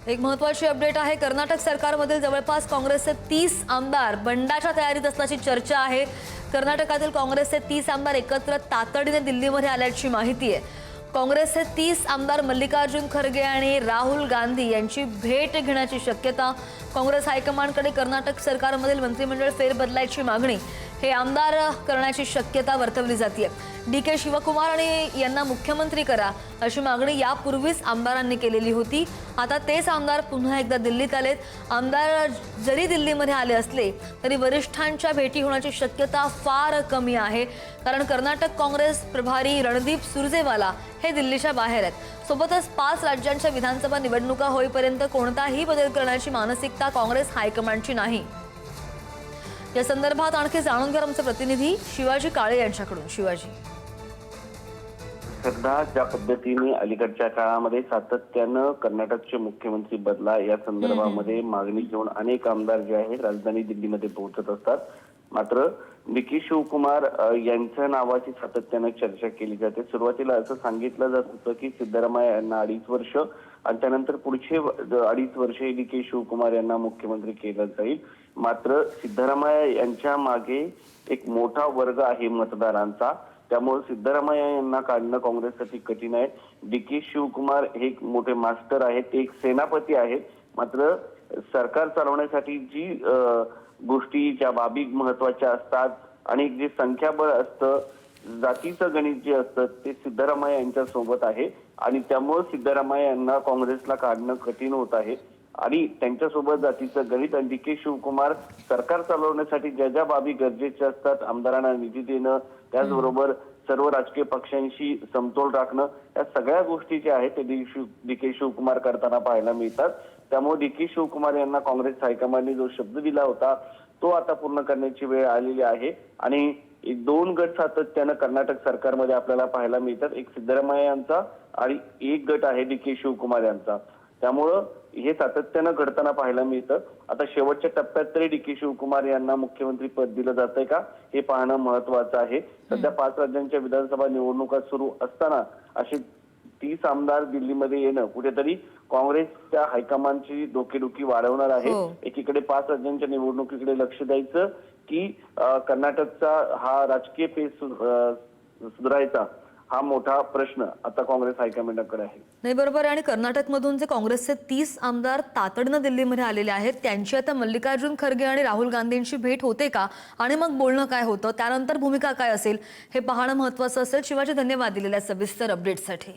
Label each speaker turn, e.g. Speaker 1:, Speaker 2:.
Speaker 1: एक महत्त्वाची अपडेट आहे। कर्नाटक सरकारमधील जवळपास काँग्रेसचे 30 आमदार बंडाच्या तयारीत असल्याची चर्चा आहे। कर्नाटकातील काँग्रेसचे 30 आमदार एकत्र तातडीने दिल्लीमध्ये आल्याची माहिती आहे। काँग्रेसचे 30 आमदार मल्लिकार्जुन खरगे आणि राहुल गांधी यांची भेट घेण्याची शक्यता। काँग्रेस हायकमांडकडे कर्नाटक सरकारमधील मंत्रिमंडळ फेरबदलाची मागणी हे आमदार करण्याची शक्यता वर्तवली जाते। डी.के. शिवकुमार आणि यांना मुख्यमंत्री करा अशी मागणी यापूर्वीच आमदारांनी केलेली होती। आता तेच आमदार पुन्हा एकदा दिल्लीत आलेत। आमदार जरी दिल्लीमध्ये आले असले तरी वरिष्ठांच्या भेटी होण्याची शक्यता फार कमी आहे, कारण कर्नाटक काँग्रेस प्रभारी रणदीप सुरजेवाला हे दिल्लीच्या बाहेर आहेत। सोबतच 5 राज्यांच्या विधानसभा निवडणुका होईपर्यंत कोणताही बदल करण्याची मानसिकता काँग्रेस हायकमांडची नाही। या संदर्भात आणखी जाणून घ्या आमचे प्रतिनिधी शिवाजी काळे यांच्याकडून। शिवाजी,
Speaker 2: सध्या ज्या पद्धतीने अलीकडच्या काळामध्ये सातत्यानं कर्नाटकचे मुख्यमंत्री बदला या संदर्भामध्ये मागणी घेऊन अनेक आमदार जे आहेत राजधानी दिल्लीमध्ये पोहोचत असतात, मात्र डी.के. शिवकुमार यांच्या नावाची सातत्यानं चर्चा केली जाते। सुरुवातीला असं सांगितलं जात होतं की सिद्धरामय्या यांना 2.5 वर्ष आणि त्यानंतर पुढचे 2.5 वर्षे डी.के. शिवकुमार यांना मुख्यमंत्री केलं जाईल। मात्र सिद्धरामय्या यांच्या मागे एक मोठा वर्ग आहे मतदारांचा, त्यामुळे सिद्धरामय्या यांना काढणं काँग्रेससाठी कठीण आहे। डी.के. शिवकुमार हे एक मोठे मास्टर आहेत, ते एक सेनापती आहेत, मात्र सरकार चालवण्यासाठी जी गोष्टी ज्या बाबी महत्वाच्या असतात आणि जे संख्याबळ असतं, जातीचं गणित जे असतं ते सिद्धरामय्या यांच्या सोबत आहे आणि त्यामुळे सिद्धरामय्या यांना काँग्रेसला काढणं कठीण होत आहे। आणि त्यांच्यासोबत जातीचं गणित आणि डी.के. शिवकुमार सरकार चालवण्यासाठी ज्या ज्या बाबी गरजेच्या असतात, आमदारांना निधी देणं, त्याचबरोबर सर्व राजकीय पक्षांशी समतोल राखणं, या सगळ्या गोष्टी ज्या आहेत ते डी.के. शिवकुमार करताना पाहायला मिळतात। त्यामुळे डी.के. शिवकुमार यांना काँग्रेस हायकमांडने जो शब्द दिला होता तो आता पूर्ण करण्याची वेळ आलेली आहे आणि 2 गट सातत्यानं कर्नाटक सरकारमध्ये आपल्याला पाहायला मिळतात, एक सिद्धरामय्या यांचा आणि एक गट आहे डी.के. शिवकुमार यांचा। त्यामुळं हे सातत्यानं घडताना पाहायला मिळतं। आता शेवटच्या टप्प्यात तरी डी.के. शिवकुमार यांना मुख्यमंत्री पद दिलं जातंय का हे पाहणं महत्वाचं आहे। सध्या 5 राज्यांच्या विधानसभा निवडणुका सुरू असताना असे 30 आमदार दिल्लीमध्ये येणं कुठेतरी काँग्रेसच्या हायकमांडची डोकेदुखी वाढवणार आहे। एकीकडे 5 राज्यांच्या निवडणुकीकडे लक्ष द्यायचं की कर्नाटकचा हा राजकीय पेच सुधारायचा, हा मोठा प्रश्न आता काँग्रेस हायकमांडकडे आहे।
Speaker 1: नाही, बरोबर आहे। आणि कर्नाटकमधून जे काँग्रेसचे 30 आमदार तातडीनं दिल्लीमध्ये आलेले आहेत, त्यांची आता मल्लिकार्जुन खरगे आणि राहुल गांधींची भेट होते का आणि मग बोलणं काय होतं, त्यानंतर भूमिका काय असेल हे पाहणं महत्त्वाचं असेल। शिवाजी, धन्यवाद दिलेल्या सविस्तर अपडेटसाठी।